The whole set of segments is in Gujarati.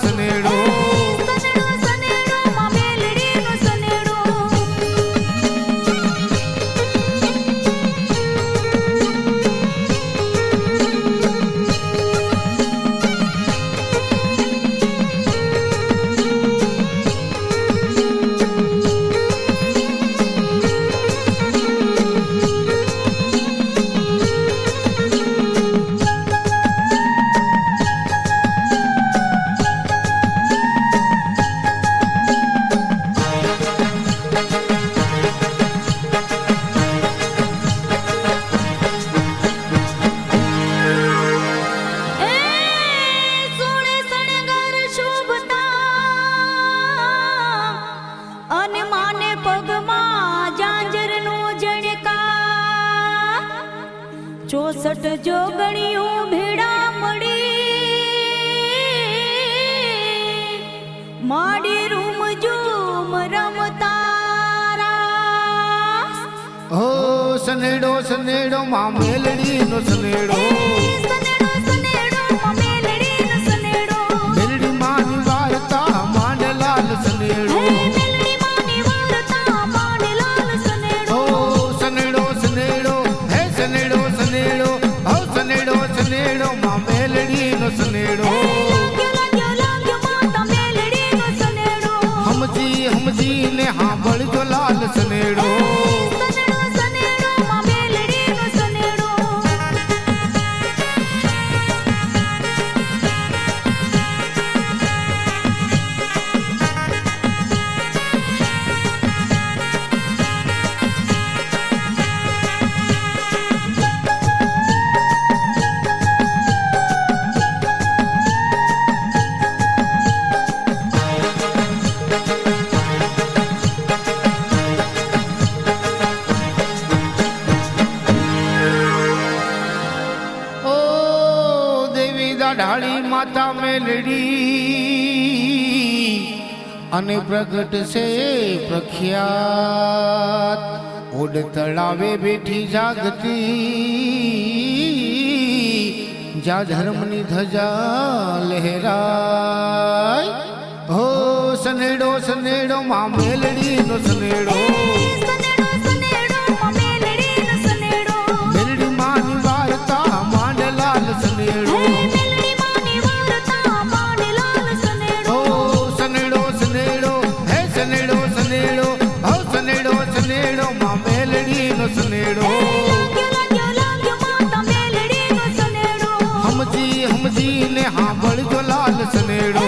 સનેડો ચોસઠ જોગણીઓ ભેડા મળી માડી રૂમ જુમ રમતારા હો સનેડો સનેડો માં મેલડી નો સનેડો મેલડી માની વાર્તા માંડલાલ સનેડો હો સનેડો સનેડો હે સનેડો સનેડો હો સનેડો સનેડો માં મેલડી નો સનેડો હમજી હમજી ને હા બળજો લાલ સનેડો ઢાળી માતા મેલડી અને પ્રગટ છે પ્રખ્યાત ઓડ તળાવે બેઠી જાગતી જા ધર્મની ધજા લહેરાય હો સનેડો સનેડો માં મેલડી નો સનેડો મેલડી માની વાર્તા માંડલાલ સનેડો સનેડો હમજી હમજી ને હા બળજો લાલ સનેડો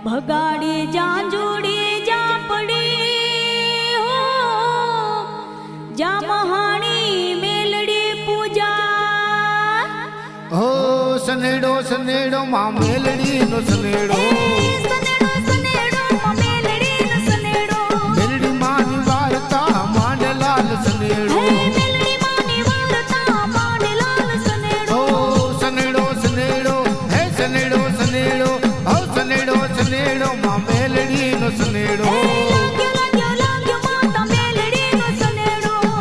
ભગાડી જાંજુડી જાપડી હો જા મહાણી મેલડી પૂજા હો સનેડો સનેડો માં મેલડી નો સનેડો મેલડી માની વાર્તા માંડલાલ સનેડો હો સનેડો સનેડો હે સનેડો સનેડો હો સનેડો સનેડો માં મેલડી નો સનેડો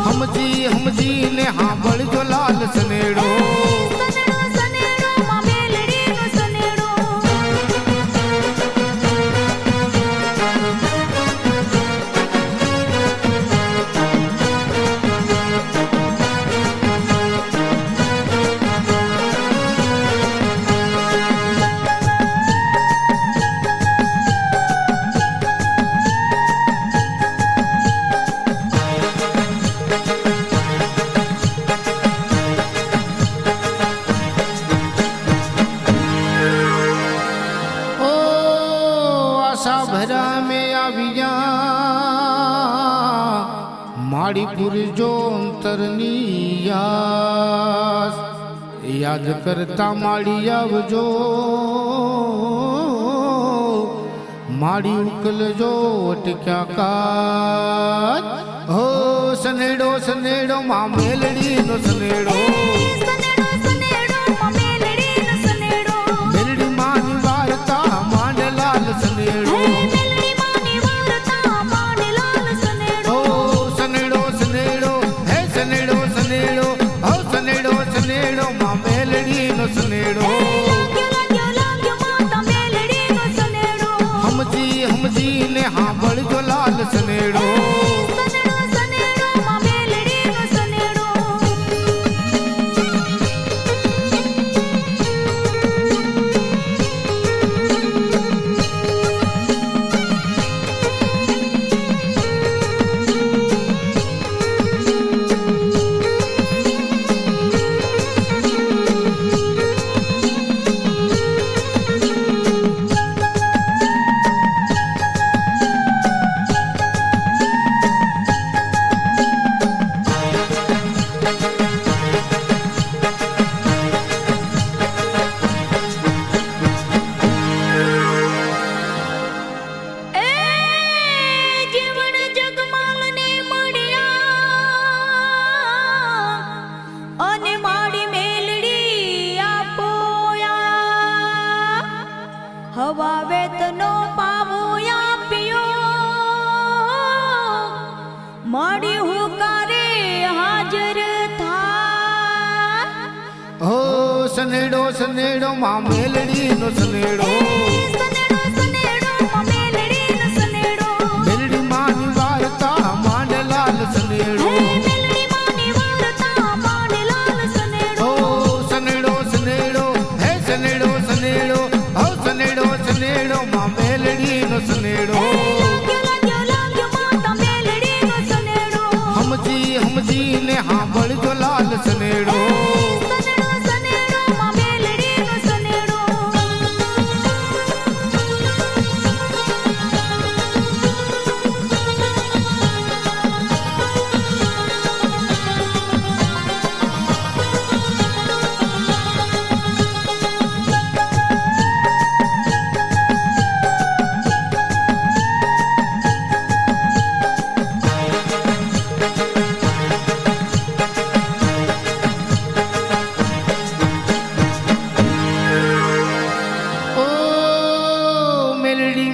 હમજી હમજી ને હા બળજો લાલ સનેડો वर्षा भरा में आविया माड़ीपुर जो अंतरनी याद करता माड़ी आवजो माड़ी उकल जो अटक्या काज हो सनेड़ो सनेड़ो मां मेलड़ी नो सनेड़ो मेलड़ी मानी वारता मांडलाल सनेड़ो हो सनेड़ो सनेड़ो है सनेड़ो सनेड़ो हो सनेड़ो सनेड़ो मां मेलड़ी नो सनेड़ो हमजी ने हाँ बड़ जो लाल सनेड़ो हवा वेतनो पावो या पियो माड़ी हुकारे हाजर था हो सनेड़ो सनेड़ो मां मेलड़ी नो सनेड़ो मेलड़ी मानी वारता मांडलाल सनेड़ो हो सनेड़ो सनेड़ो है सनेड़ो सनेड़ो हो सनेड़ो सनेड़ो मां मेलड़ी नो सनेड़ो हमजी ने हाँ बड़ जो लाल सनेड़ो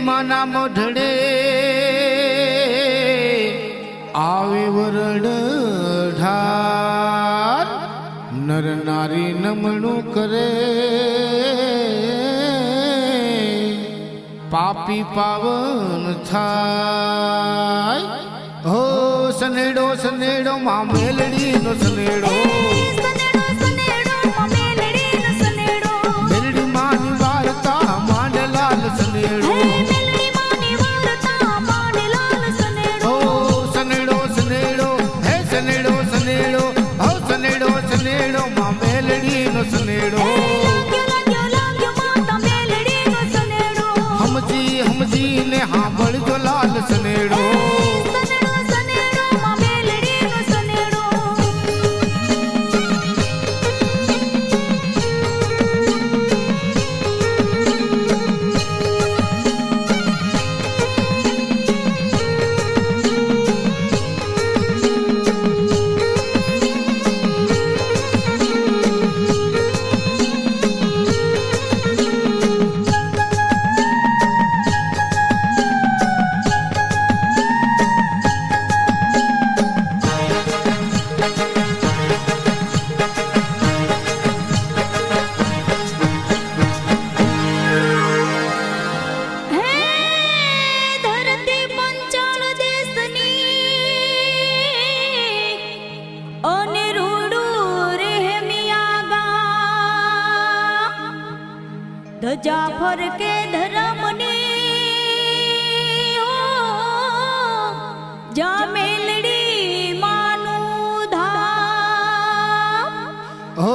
माना मोढड़े आवे वरड ढार नर नारी नमणु करे पापी पावन थाय हो सनेड़ो सनेड़ो मां मेलड़ी नो सनेड़ो मेलड़ी मानी वारता मांडलाल सनेड़ो सनेड़ो हमजी ने हाँ बड़ जो लाल सनेड़ो ધજા ફરકે ધરમની જા મેલડી માનું ધામ हो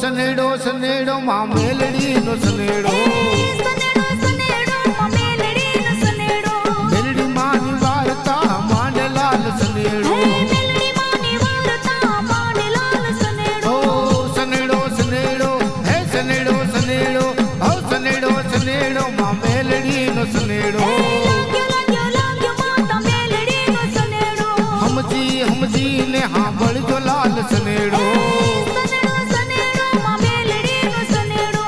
सनेड़ो सनेड़ो मां मेलड़ी नो सनेड़ो નો સનેડો માતા મેલડીનો સનેડો સમજી સમજી ને હાંભળજો લાલ સનેડો સનેડો માં મેલડીનો સનેડો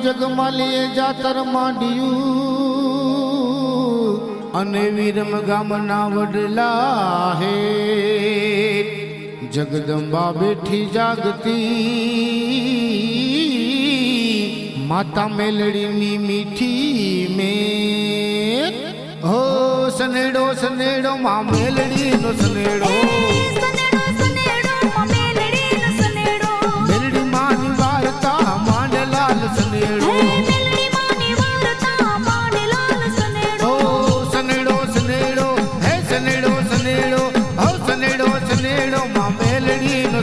જગમાલીએ જાતર માંડ્યું અને વીરમ ગામના વડલા હે જગદંબા બેઠી જાગતી માતા મેલડીની મીઠી મેં હો સનેડો સનેડો માં મેલડીનો સનેડો મેલડી માની વાર્તા માંડલાલ સનેડો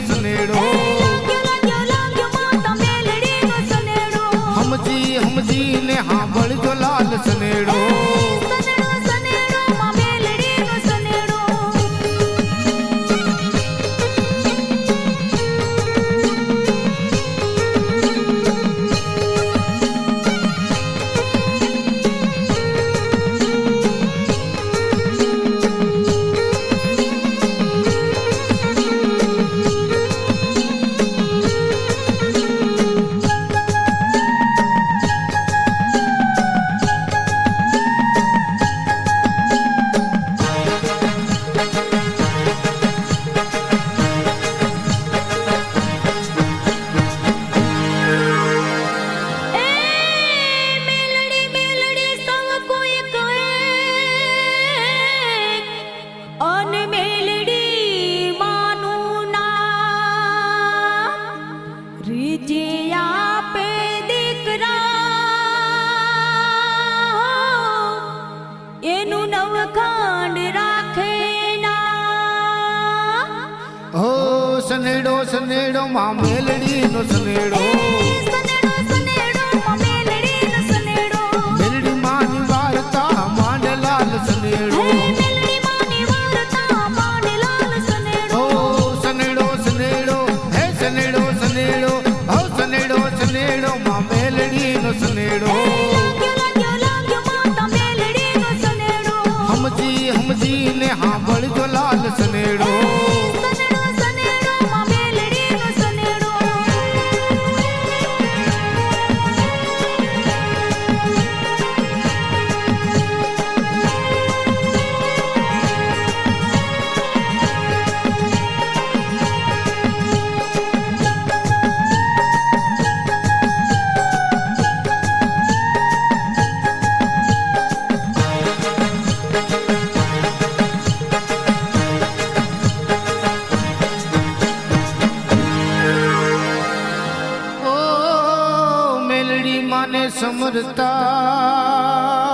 સનેડો સમજી સમજી ને હાંભળજો લાલ સનેડો સનેડો સનેડો માં મેલડીનો સનેડો મેલડી માની વાર્તા માંડલાલ સનેડો ઓ સનેડો સનેડો હે સનેડો સનેડો ઓ સનેડો સનેડો માં મેલડીનો સનેડો સમજી સમજી ને હાંભળજો લાલ સનેડો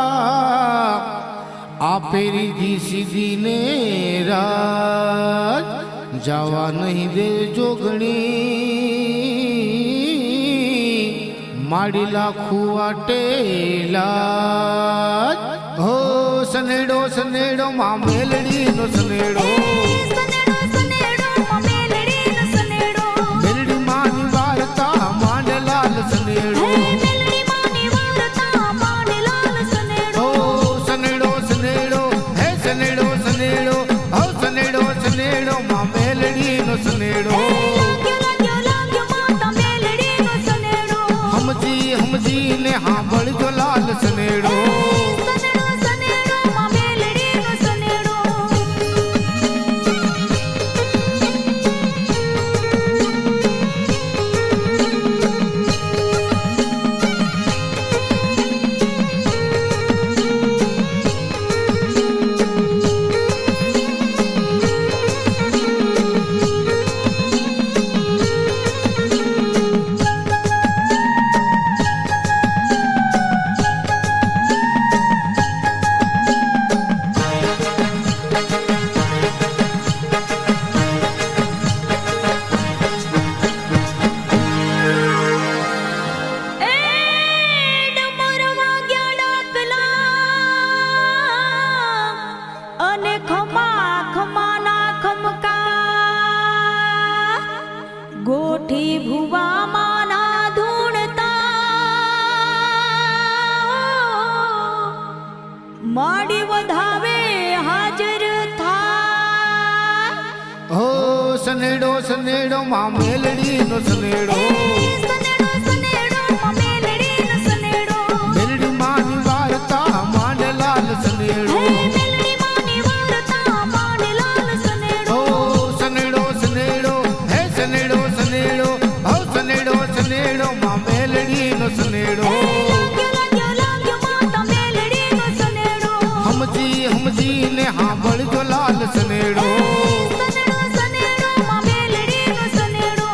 સમરતા આપેરી જી સીધી ને રાજ જવા નહીં દે જોગણી માડી લાખું વાટેલા હો સનેડો સનેડો માં મેલડીનો સનેડો મેલડી માની વાર્તા માંડલાલ સનેડો સનેડો સમજી સમજી ને હાંભળજો લાલ સનેડો માડી વધાવે હાજર થાય હો સનેડો સનેડો માં મેલડીનો સનેડો સનેડો સનેડો માં મેલડીનો સનેડો મેલડી માની વાર્તા માંડલાલ સનેડો મેલડી માની વાર્તા માંડલાલ સનેડો હો સનેડો સનેડો હે સનેડો સનેડો હો સનેડો સનેડો માં મેલડીનો સનેડો લાગ્યો માતા મેલડીનો સનેડો હમજી હમજી ને હા બળજો લાલ સનેડો સનેડો સનેડો માં મેલડીનો સનેડો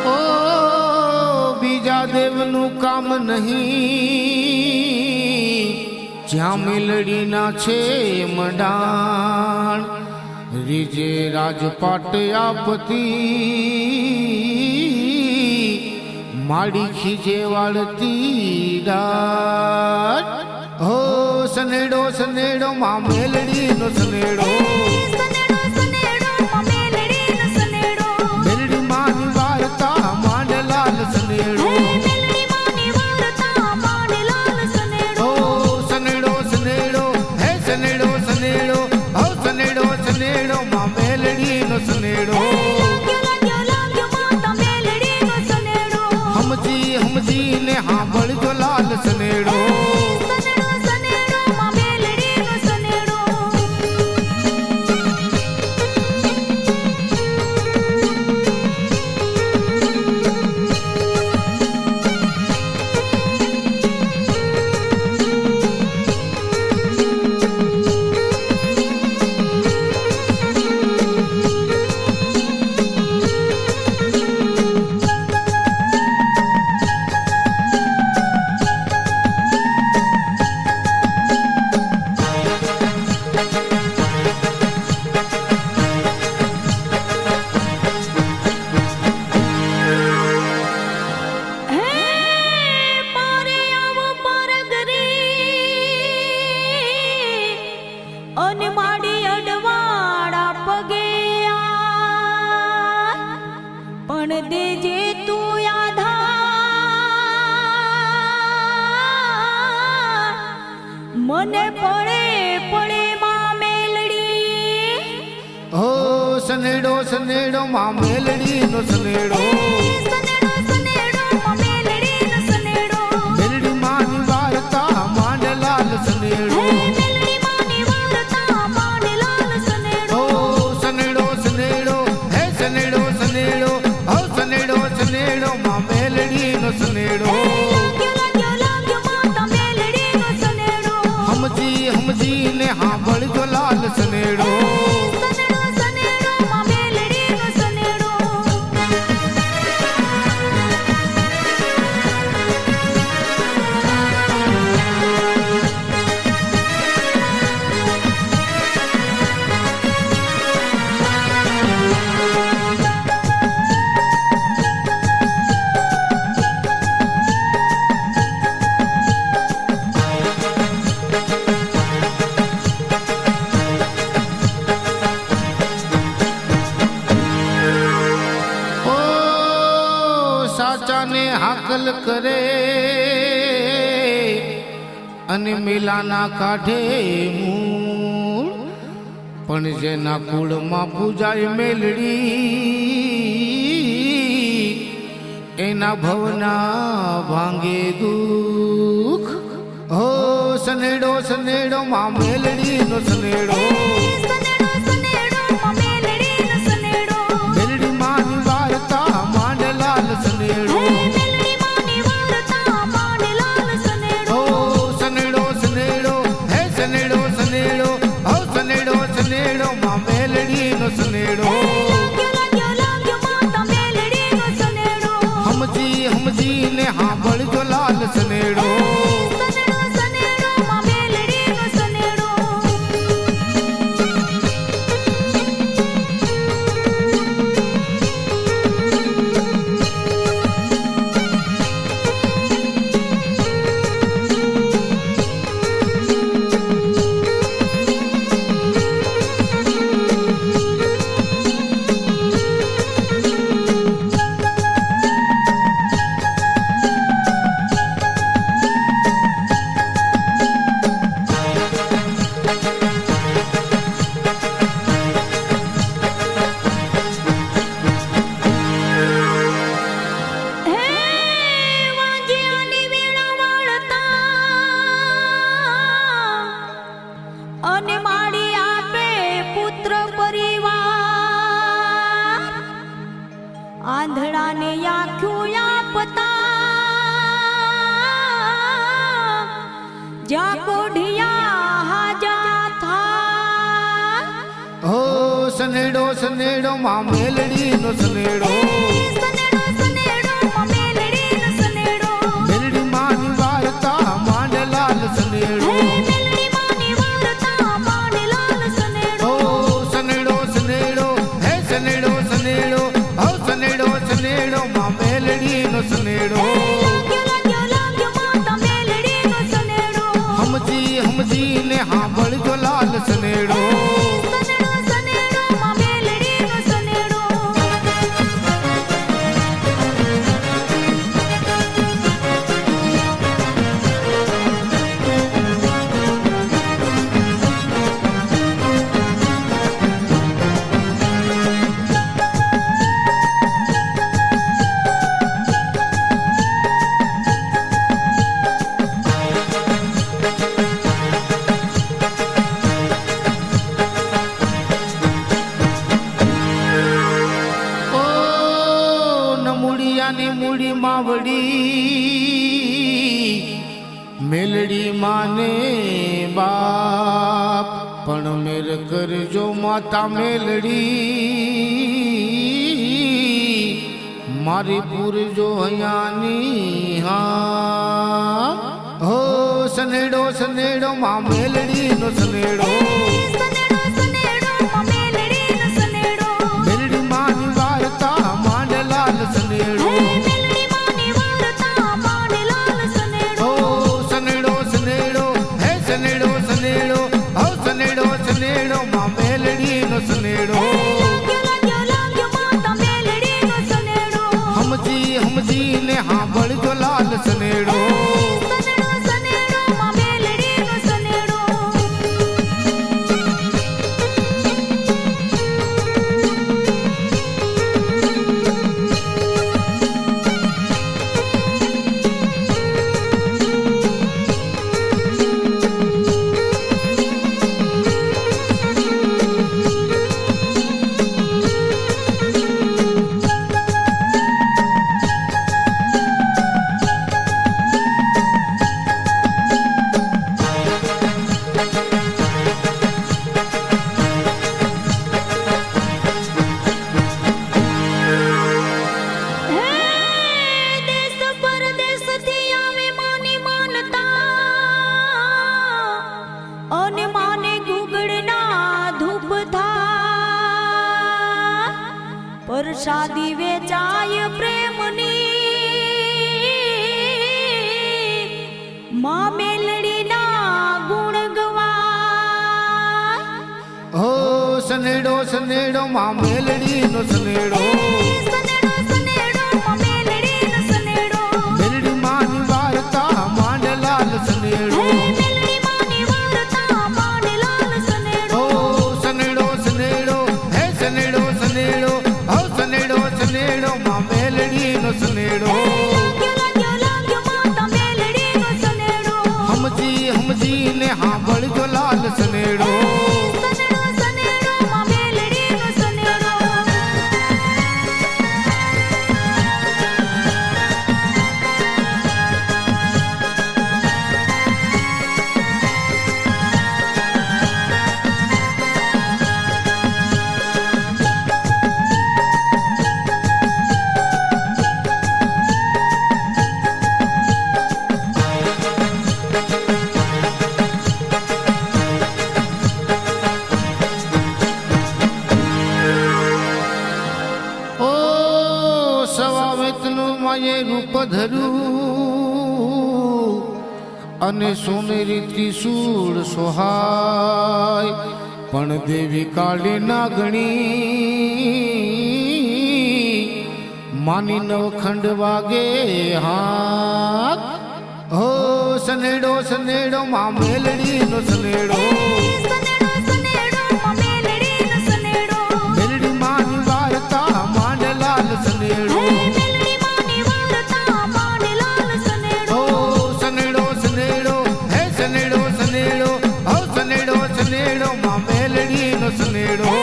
ઓ બીજા દેવનું કામ નહીં જ્યાં મેલડીના છે મંડાણ રીજે રાજપાટ આપતી માડી ખીજે વાળતી દાટ હો સનેડો સનેડો માં મેલડીનો સનેડો સનેડો સનેડો માં મેલડીનો સનેડો મેલડી માની વાર્તા માંડલાલ સનેડો મેલડી માની વાર્તા માંડલાલ સનેડો ઓ સનેડો સનેડો હે સનેડો સનેડો હો સનેડો સનેડો માં મેલડીનો સનેડો લાગ્યો માતા મેલડીનો સનેડો હમજી હમજી ને હા બળજો લાલ સનેડો સનેડો સનેડો માં મેલડીનો સનેડો હે પારે આવો પરગરી અને માડી અડવાડા પગે આ પણ દેજે તું આધા મને પડે પડે માં મેલડી હો સનેડો સનેડો માં મેલડીનો સનેડો સનેડો સનેડો માં મેલડીનો સનેડો મેલડી માની વાર્તા માંડલાલ સનેડો મેલડી માની વાર્તા માંડલાલ સનેડો ઓ સનેડો સનેડો હે સનેડો સનેડો હો સનેડો સનેડો માં મેલડીનો સનેડો લાગ્યો માતા મેલડીનો સનેડો હમજી હમજી ને હા બળજો લાલ સનેડો સનેડો સનેડો માં મેલડીનો સનેડો ઓ સાચાને હાકલ કરે અને મેલાના કાઢે મૂળ પણ જેના કુળમાં પૂજાય મેલડી એના ભવના ભાંગે દુઃખ હો સનેડો સનેડો માં મેલડીનો સનેડો સનેડો સનેડો માં મેલડીનો સનેડો મેલડી માની વાર્તા માંડલાલ સનેડો મેલડી માની વાર્તા માંડલાલ સનેડો ઓ સનેડો સનેડો હે સનેડો સનેડો હો સનેડો સનેડો માં મેલડીનો સનેડો લાગ્યો માતા મેલડીનો સનેડો હમજી હમજી ને હા બળજો લાલ સનેડો સનેડો સનેડો માં મેલડીનો સનેડો ज्या कोढ़िया हाजा था हो सनेड़ो सनेड़ो मां मेलड़ी नो सनेड़ो सनेड़ो सनेड़ो मां मेलड़ी नो सनेड़ो मेलड़ी मानी वारता मांड लाल सनेड़ो मेलड़ी मानी वारता मांड लाल सनेड़ो हो सनेड़ो सनेड़ो है सनेड़ो सनेड़ो हो सनेड़ो सनेड़ो मां मेलड़ी नो सनेड़ो हमजी ने हाँ बड़ जो लाल सनेड़ो सनेड़ो सनेड़ो मां मेलड़ी नो सनेड़ो ની મૂડી માવડી મેલડી માને બાપ પણ મેર કરજો માતા મેલડી મારી પૂરજો હયાની હા હો સનેડો સનેડો માં મેલડી નો સનેડો સનેડો સનેડો માં મેલડી નો સનેડો મેલડી માની વાર્તા માંડ લાલ સનેડો મેલડી માની વારતા માંડ લાલ સનેડો ओ सनेड़ो सनेड़ो है सनेड़ो सनेड़ो ओ सनेड़ो सनेड़ो मां मेलड़ी नो सनेड़ो लाग्यो माता मेलड़ी नो सनेड़ो हमजी ने हाँ बड़ जो लाल सनेड़ो सनेड़ो सनेड़ो मां मेलड़ी नो सनेड़ो देश परदेश थी आवे मानी मानता ओने माने गुगड़ना धूप था परसादी वेचाय प्रेमनी मां मेलड़ी ना गुण गवा ओ सनेड़ो सनेड़ो मां मेलड़ी नो सनेड़ो सनेड़ो सनेड़ो मां मेलड़ी नो सनेड़ो मेलड़ी मानी वार्ता मांड लाल सनेड़ो मेलड़ी मानी वारता मांड लाल सनेड़ो ओ सनेड़ो सनेड़ो है सनेड़ो सनेड़ो ओ सनेड़ो सनेड़ो मां मेलड़ी नो सनेड़ो लाग्यो माता मेलड़ी नो सनेड़ो हमजी ने हाँ बड़ जो लाल सनेड़ो सनेड़ो सनेड़ो मां मेलड़ी नो सनेड़ो ओ સવાવેતનું માયે રૂપ ધરું અને સોનેરી ત્રિશૂળ સોહાય પણ દેવી કાળી ના ગણી માની નવખંડ વાગે હાથ હો સનેડો સનેડો માં મેલડી નો સનેડો સનેડો સનેડો માં મેલડી નો સનેડો મેલડી માની વાર્તા માંડ લાલ સનેડો મેલડી માની વારતા માંડ લાલ સનેડો ओ सनेड़ो सनेड़ो है सनेड़ो सनेड़ो ओ सनेड़ो सनेड़ो मां मेलड़ी नो सनेड़ो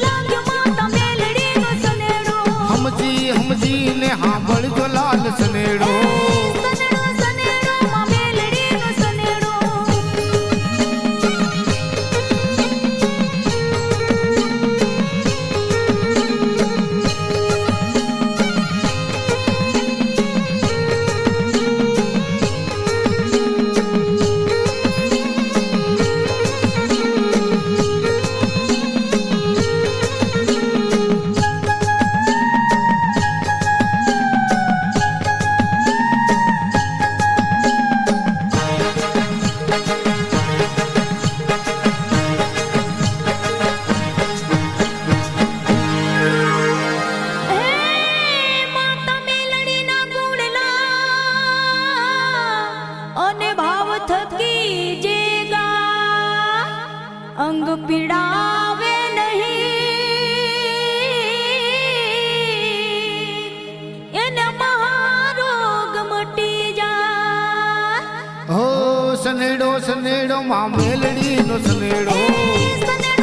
लाग्यो माता मेलड़ी नो सनेड़ो हमजी ने हाँ बड़ जो लाल सनेड़ो सनेड़ो सनेड़ो मां मेलड़ी नो सनेड़ो થકી જેગા અંગ પીડાવે નહીં એને મહારોગ મટી જાય હો સનેડો સનેડો માં મેલડી નો સનેડો સનેડો